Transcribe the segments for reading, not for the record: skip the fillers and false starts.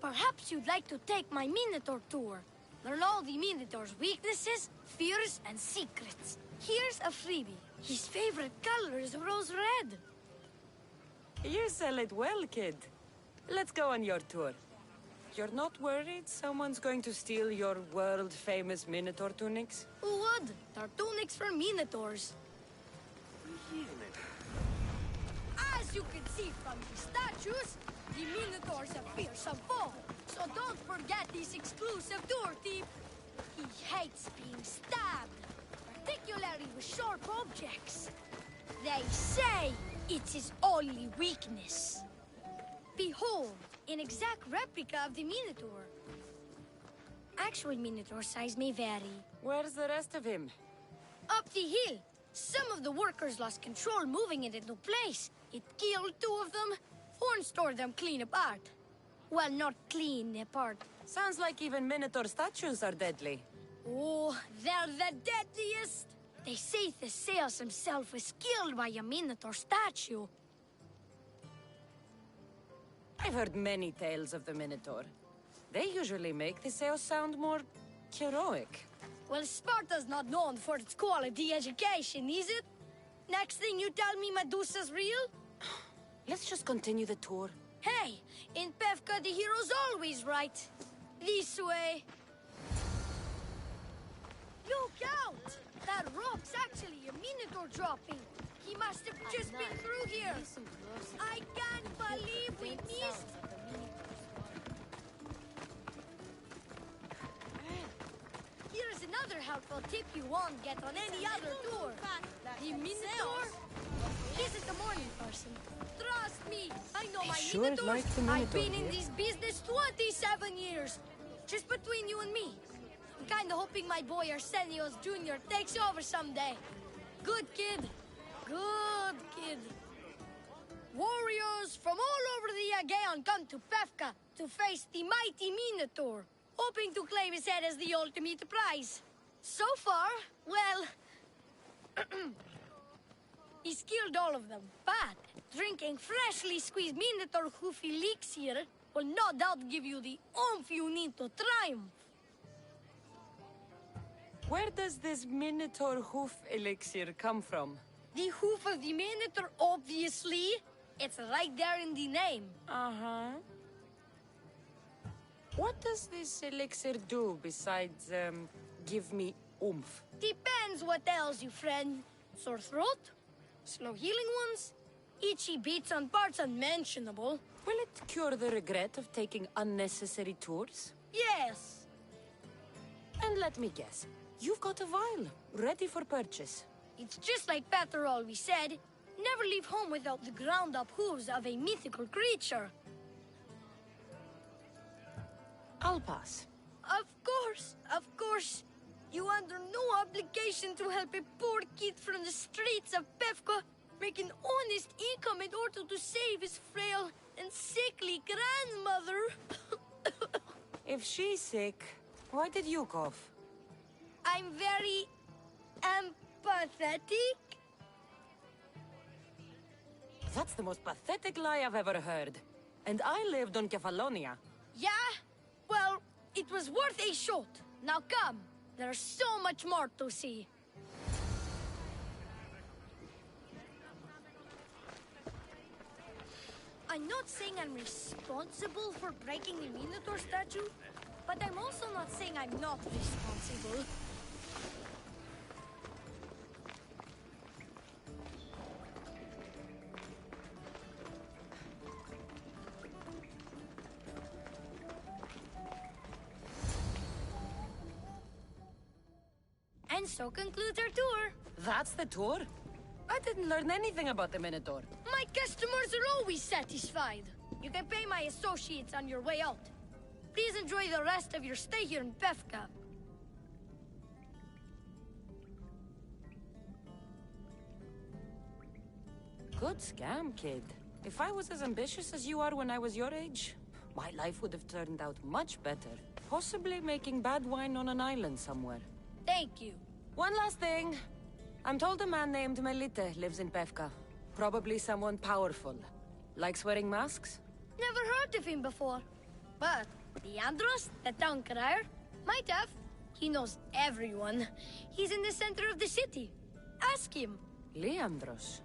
Perhaps you'd like to take my Minotaur tour. Learn all the Minotaur's weaknesses, fears, and secrets. Here's a freebie. His favorite color is rose red. You sell it well, kid. Let's go on your tour. You're not worried someone's going to steal your world-famous Minotaur tunics? Who would? They're tunics for Minotaurs. As you can see from the statues, the Minotaur's a fearsome foe. So don't forget this exclusive tour tip. He hates being stabbed, particularly with sharp objects. They say it's his only weakness. Behold, an exact replica of the Minotaur. Actual Minotaur size may vary. Where's the rest of him? Up the hill. Some of the workers lost control moving it into place. It killed 2 of them. Horn stored them clean apart. Well, not clean apart. Sounds like even Minotaur statues are deadly. Oh, they're the deadliest. They say Theseus himself was killed by a Minotaur statue. I've heard many tales of the Minotaur. They usually make Theseus sound more heroic. Well, Sparta's not known for its quality education, is it? Next thing you tell me Medusa's real? Let's just continue the tour. Hey, in Pevka the hero's always right. This way. Look out! That rock's actually a Minotaur dropping. He must have just been through here. I can't believe we missed. Here's another helpful tip you won't get on any other tour. The Minotaur isn't a morning person. Trust me, I know my Minotaurs. Like the Minotaur. I've been in this business 27 years. Just between you and me. I'm kinda hoping my boy Arsenios Jr. takes over someday. Good kid. Good kid. Warriors from all over the Aegean come to Pevka to face the mighty Minotaur, hoping to claim his head as the ultimate prize. So far, well, he's killed all of them. But drinking freshly squeezed Minotaur hoof elixir will no doubt give you the oomph you need to triumph. Where does this Minotaur hoof elixir come from? The hoof of the Minotaur, obviously. It's right there in the name. Uh-huh. What does this elixir do besides, give me oomph? Depends what ails you, friend. Sore throat? Slow healing ones? Itchy bits on parts unmentionable? Will it cure the regret of taking unnecessary tours? Yes. And let me guess, you've got a vial, ready for purchase. It's just like Peter always said, never leave home without the ground-up hooves of a mythical creature. I'll pass. Of course. You under no obligation to help a poor kid from the streets of Pevka make an honest income in order to save his frail and sickly grandmother. If she's sick, why did you cough? I'm very empathetic. That's the most pathetic lie I've ever heard. And I lived on Kefalonia. Yeah? Well, it was worth a shot. Now come. There's so much more to see. I'm not saying I'm responsible for breaking the Minotaur statue, but I'm also not saying I'm not responsible. And so concludes our tour. That's the tour? I didn't learn anything about the Minotaur. My customers are always satisfied. You can pay my associates on your way out. Please enjoy the rest of your stay here in Pevka. Good scam, kid. If I was as ambitious as you are when I was your age, my life would have turned out much better. Possibly making bad wine on an island somewhere. Thank you. One last thing. I'm told a man named Melite lives in Pevka. Probably someone powerful. Likes wearing masks? Never heard of him before. But Leandros, the town crier, might have. He knows everyone. He's in the center of the city. Ask him. Leandros.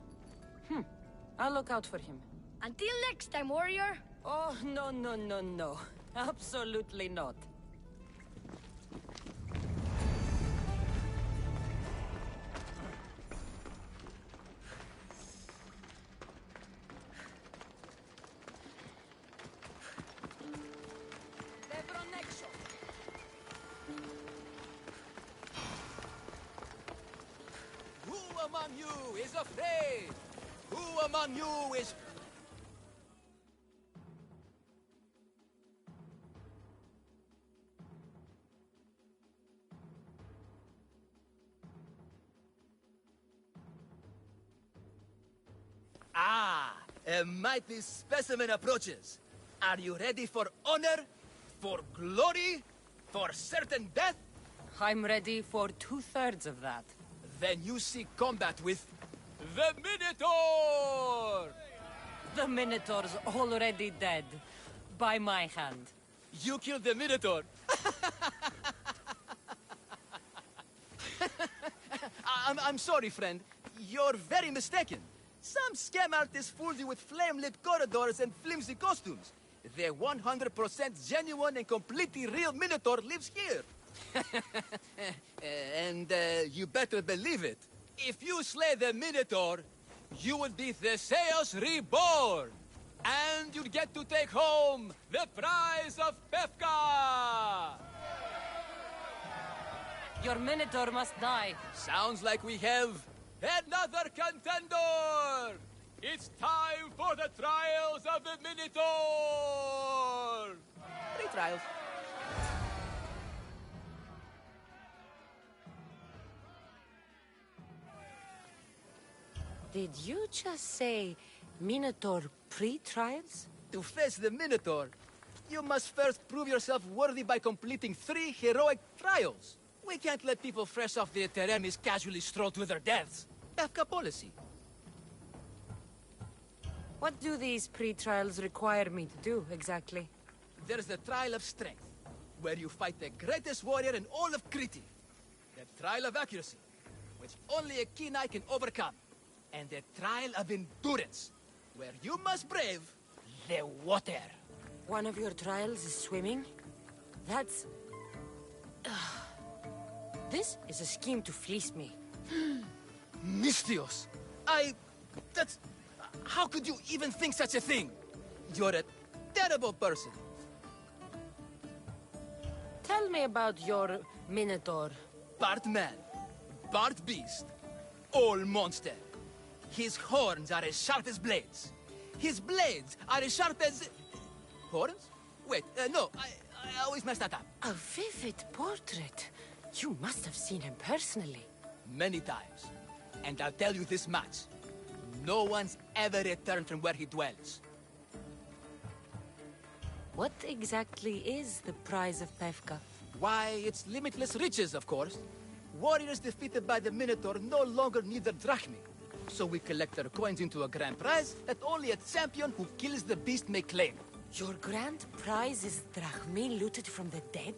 I'll look out for him. Until next time, warrior. Oh, no, no, no, no. Absolutely not. Who among you is afraid? Who among you is... A mighty specimen approaches. Are you ready for honor? For glory? For certain death? I'm ready for 2/3 of that. Then you seek combat with... the Minotaur! The Minotaur's already dead. By my hand. You killed the Minotaur? I'm sorry, friend. You're very mistaken. Some scam artist fooled you with flame-lit corridors and flimsy costumes. The 100% genuine and completely real Minotaur lives here. And you better believe it. If you slay the Minotaur, you would be Theseus reborn. And you'd get to take home the prize of Pefka! Your Minotaur must die. Sounds like we have another contender! It's time for the trials of the Minotaur! 3 trials. Did you just say Minotaur pre-trials? To face the Minotaur, you must first prove yourself worthy by completing 3 heroic trials. We can't let people fresh off the Teremis casually stroll to their deaths. Pefka policy. What do these pre-trials require me to do, exactly? There's the Trial of Strength, where you fight the greatest warrior in all of Crete. The Trial of Accuracy, which only a keen eye can overcome. And the Trial of Endurance, where you must brave the water. One of your trials is swimming? That's... This is a scheme to fleece me. Mystios! That's... How could you even think such a thing? You're a terrible person. Tell me about your Minotaur. Part man, part beast, all monster. His horns are as sharp as blades. His blades are as sharp as... Horns? Wait, no, I always mess that up. A vivid portrait. You must have seen him personally. Many times. And I'll tell you this much. No one's ever returned from where he dwells. What exactly is the prize of Pefka? Why, it's limitless riches, of course. Warriors defeated by the Minotaur no longer need their drachmi. So we collect their coins into a grand prize that only a champion who kills the beast may claim. Your grand prize is drachmi looted from the dead?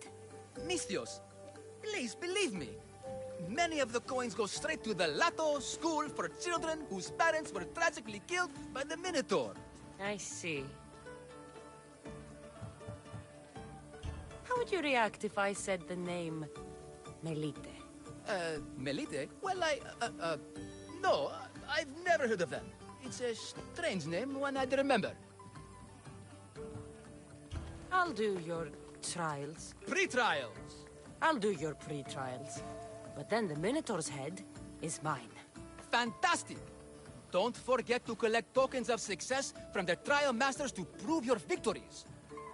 Mystios, please believe me. Many of the coins go straight to the Lato school for children whose parents were tragically killed by the Minotaur. I see. How would you react if I said the name Melite? Melite? Well, no, I've never heard of them. It's a strange name, one I'd remember. I'll do your trials. Pre-trials. I'll do your pre-trials. But then the Minotaur's head is mine. Fantastic! Don't forget to collect tokens of success from the trial masters to prove your victories.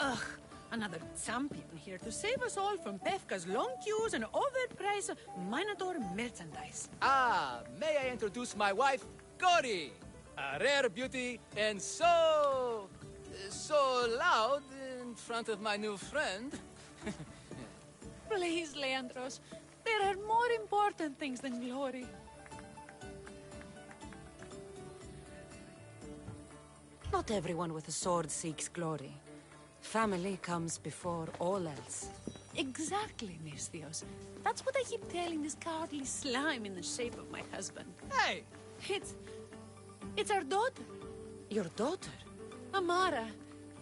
Ugh, another champion here to save us all from Pefka's long queues and overpriced Minotaur merchandise. May I introduce my wife, Cory? A rare beauty and so loud in front of my new friend. Please, Leandros, there are more important things than glory. Not everyone with a sword seeks glory. Family comes before all else. Exactly, Misthios. That's what I keep telling this cowardly slime in the shape of my husband. Hey! It's our daughter, Your daughter? Amara.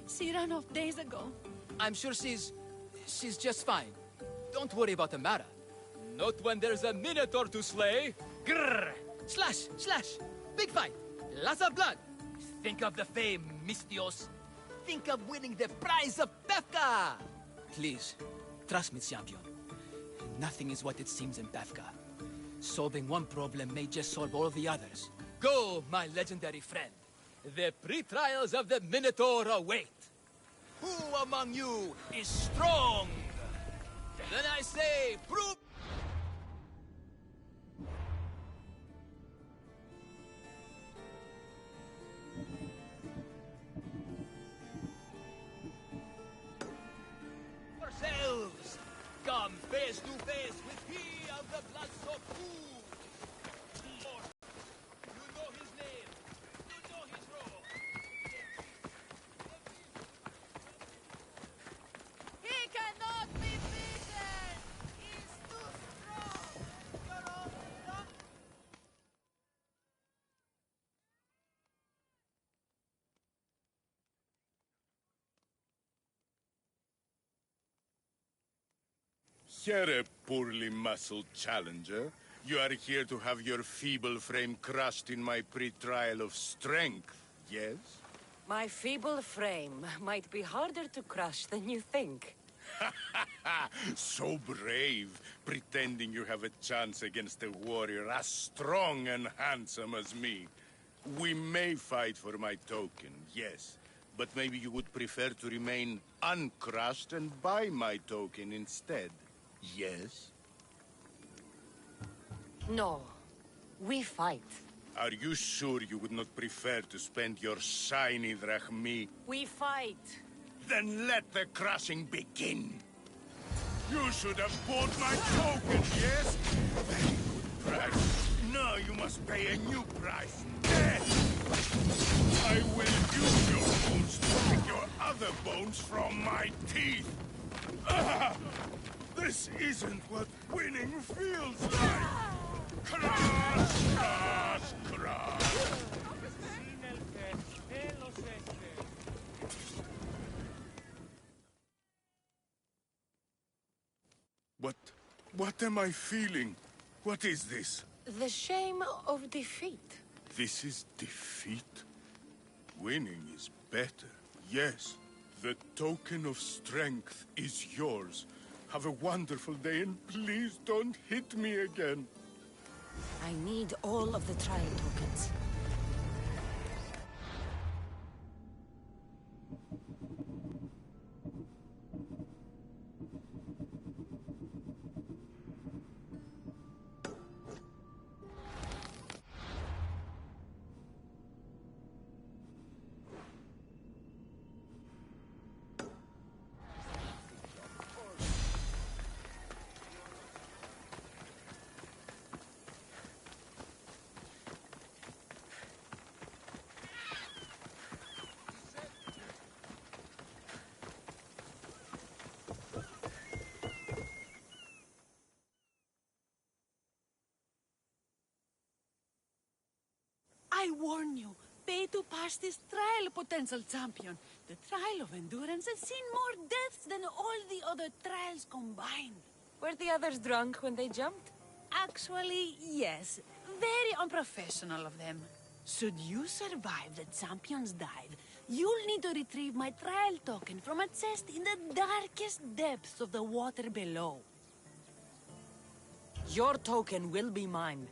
She ran off days ago. I'm sure she's just fine. Don't worry about Amara. Not when there's a Minotaur to slay. Grrr! Slash! Slash! Big fight! Lots of blood! Think of the fame, Misthios. Think of winning the prize of Pefka! Please, trust me, champion. Nothing is what it seems in Pefka. Solving one problem may just solve all the others. Go, my legendary friend. The pre-trials of the Minotaur await. Who among you is strong? Then I say, prove yourselves. Come face to face with he of the blood so cool. You know his name. You know his role. He cannot be beaten! He's too strong! You're all strong. Here, poorly muscled challenger. You are here to have your feeble frame crushed in my pre-trial of strength, yes? My feeble frame might be harder to crush than you think. So brave, pretending you have a chance against a warrior as strong and handsome as me. We may fight for my token, yes. But maybe you would prefer to remain uncrushed and buy my token instead. Yes? No. We fight. Are you sure you would not prefer to spend your shiny drachmi? We fight. Then let the crushing begin. You should have bought my token, yes? Very good price. Now you must pay a new price. Death! I will use your bones to pick your other bones from my teeth. Ah! This isn't what winning feels like. Crush! Crush! Crush! What am I feeling? What is this? The shame of defeat. This is defeat? Winning is better, yes. The token of strength is yours. Have a wonderful day and please don't hit me again. I need all of the trial tokens. I warn you, pay to pass this trial, potential champion. The trial of endurance has seen more deaths than all the other trials combined. Were the others drunk when they jumped? Actually, yes. Very unprofessional of them. Should you survive the champion's dive, you'll need to retrieve my trial token from a chest in the darkest depths of the water below. Your token will be mine.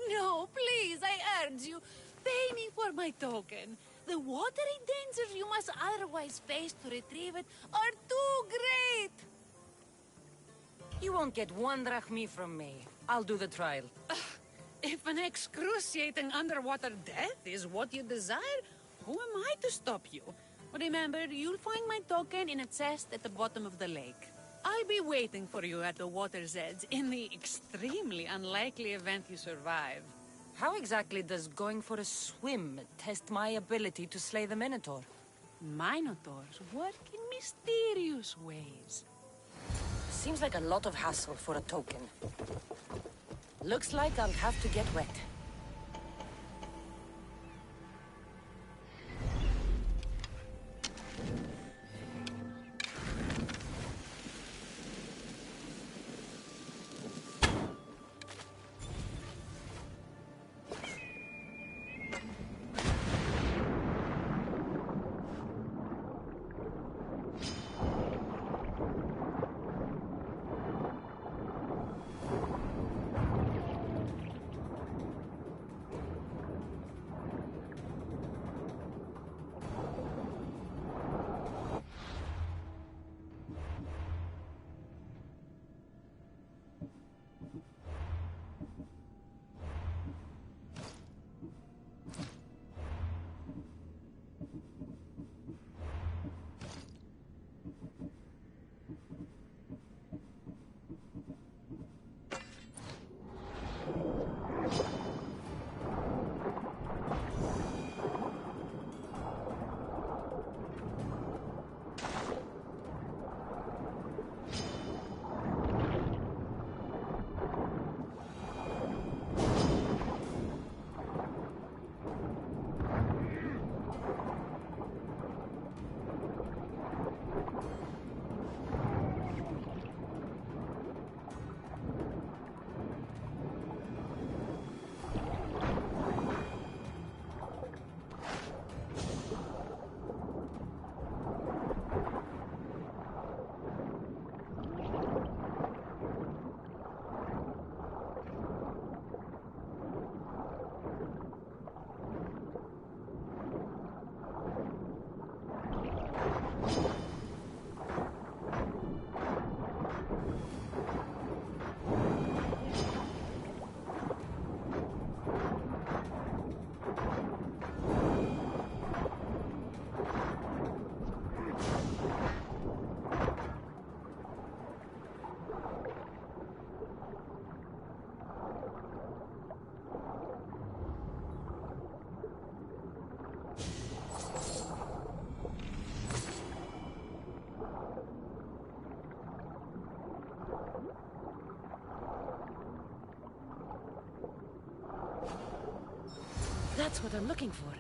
No, please, I urge you. Pay me for my token. The watery dangers you must otherwise face to retrieve it are too great. You won't get one drachmi from me. I'll do the trial. If an excruciating underwater death is what you desire, who am I to stop you? Remember, you'll find my token in a chest at the bottom of the lake. I'll be waiting for you at the water's edge in the extremely unlikely event you survive. How exactly does going for a swim test my ability to slay the Minotaur? Minotaurs work in mysterious ways. Seems like a lot of hassle for a token. Looks like I'll have to get wet. That's what I'm looking for.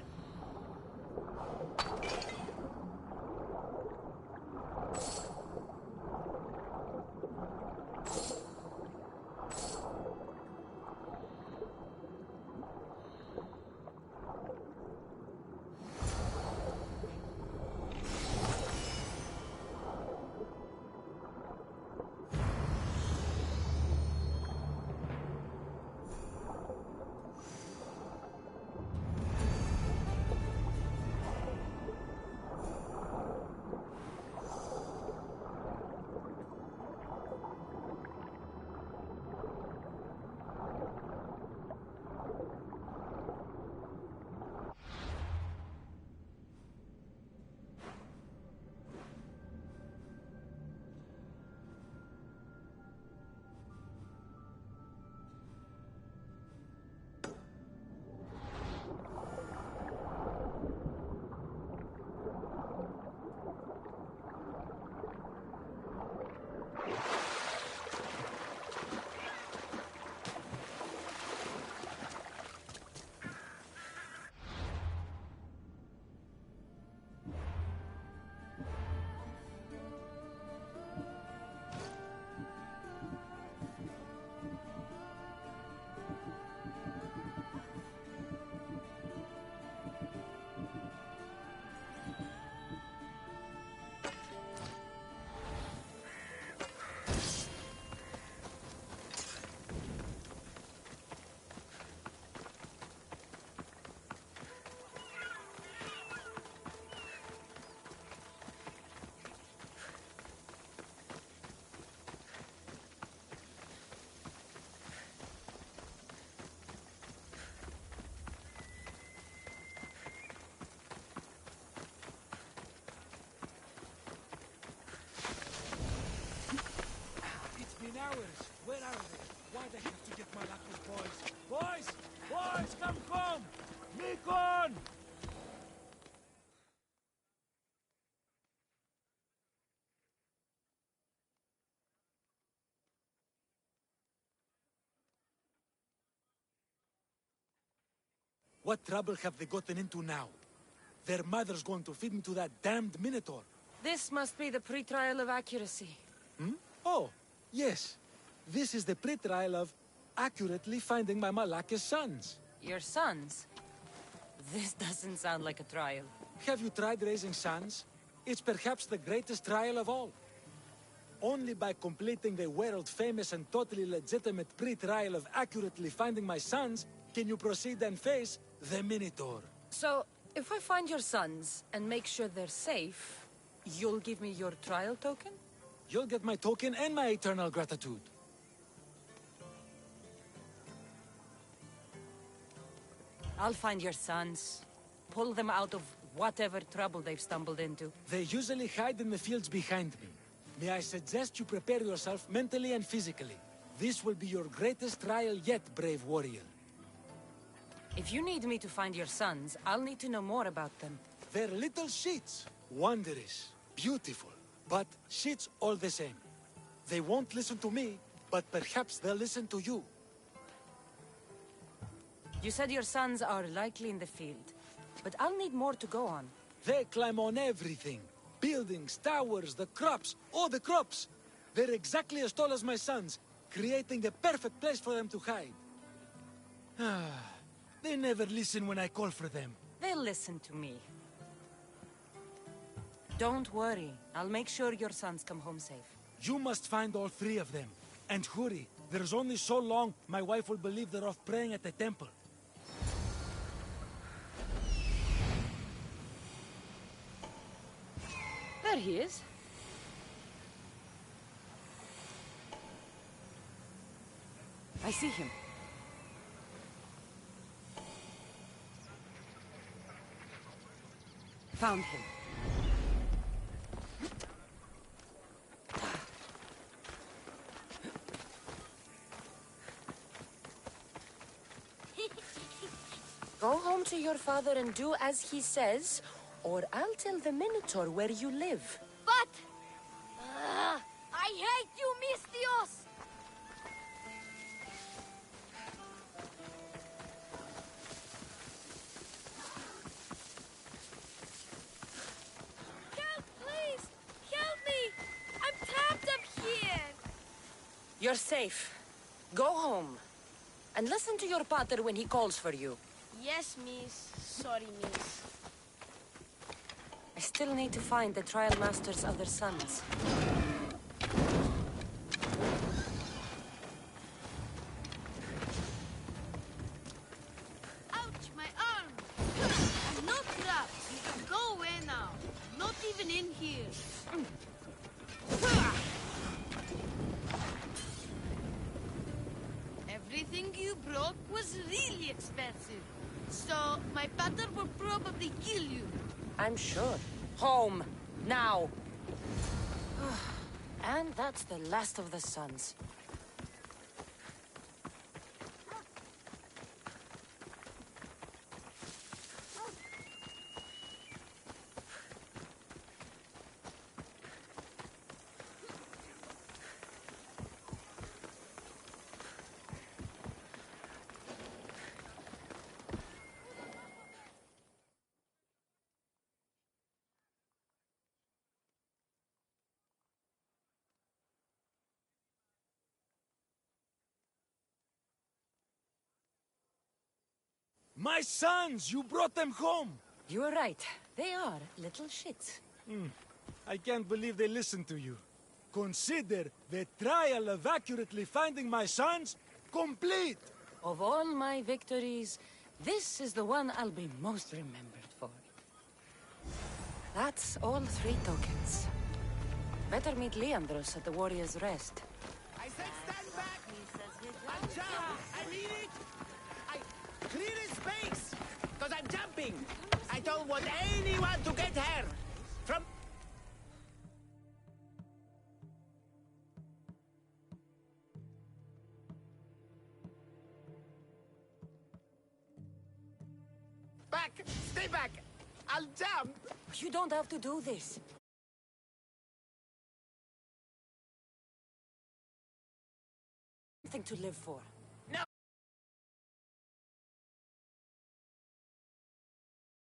Hours. Where are they? Why they have to get my luck with boys? Boys! Boys, come! Nikon! What trouble have they gotten into now? Their mother's going to feed me to that damned Minotaur. This must be the pre-trial of accuracy. Hmm? Oh, yes. This is the pre-trial of accurately finding my Malaka's sons. Your sons? This doesn't sound like a trial. Have you tried raising sons? It's perhaps the greatest trial of all. Only by completing the world-famous and totally legitimate pre-trial of accurately finding my sons can you proceed and face the Minotaur. So, if I find your sons and make sure they're safe, you'll give me your trial token? You'll get my token and my eternal gratitude. I'll find your sons. Pull them out of whatever trouble they've stumbled into. They usually hide in the fields behind me. May I suggest you prepare yourself mentally and physically. This will be your greatest trial yet, brave warrior. If you need me to find your sons, I'll need to know more about them. They're little shits. Wondrous. Beautiful. But shits all the same. They won't listen to me, but perhaps they'll listen to you. You said your sons are likely in the field, but I'll need more to go on. They climb on everything. Buildings, towers, the crops. Oh, the crops! They're exactly as tall as my sons, creating the perfect place for them to hide. They never listen when I call for them. They'll listen to me. Don't worry. I'll make sure your sons come home safe. You must find all three of them. And hurry. There's only so long my wife will believe they're off praying at the temple. There he is. I see him. Found him. Go home to your father and do as he says, or I'll tell the Minotaur where you live. But... I hate you, Mistios! Help, please! Help me! I'm trapped up here! You're safe. Go home. And listen to your pater when he calls for you. Yes, miss. Sorry, miss. I still need to find the Trial Master's other sons. Ouch, my arm! I'm not trapped. You can go away now. Not even in here. Everything you broke was really expensive. So, my pater will probably kill you. I'm sure. Home. Now. And that's the last of the sons. My sons! You brought them home! You were right. They are little shits. I can't believe they listened to you. Consider the trial of accurately finding my sons complete! Of all my victories, this is the one I'll be most remembered for. That's all 3 tokens. Better meet Leandros at the Warrior's Rest. I said stand back! I'm jump! I mean it! Clear the space! Because I'm jumping! I don't want anyone to get hurt! From... Back! Stay back! I'll jump! You don't have to do this. Something to live for.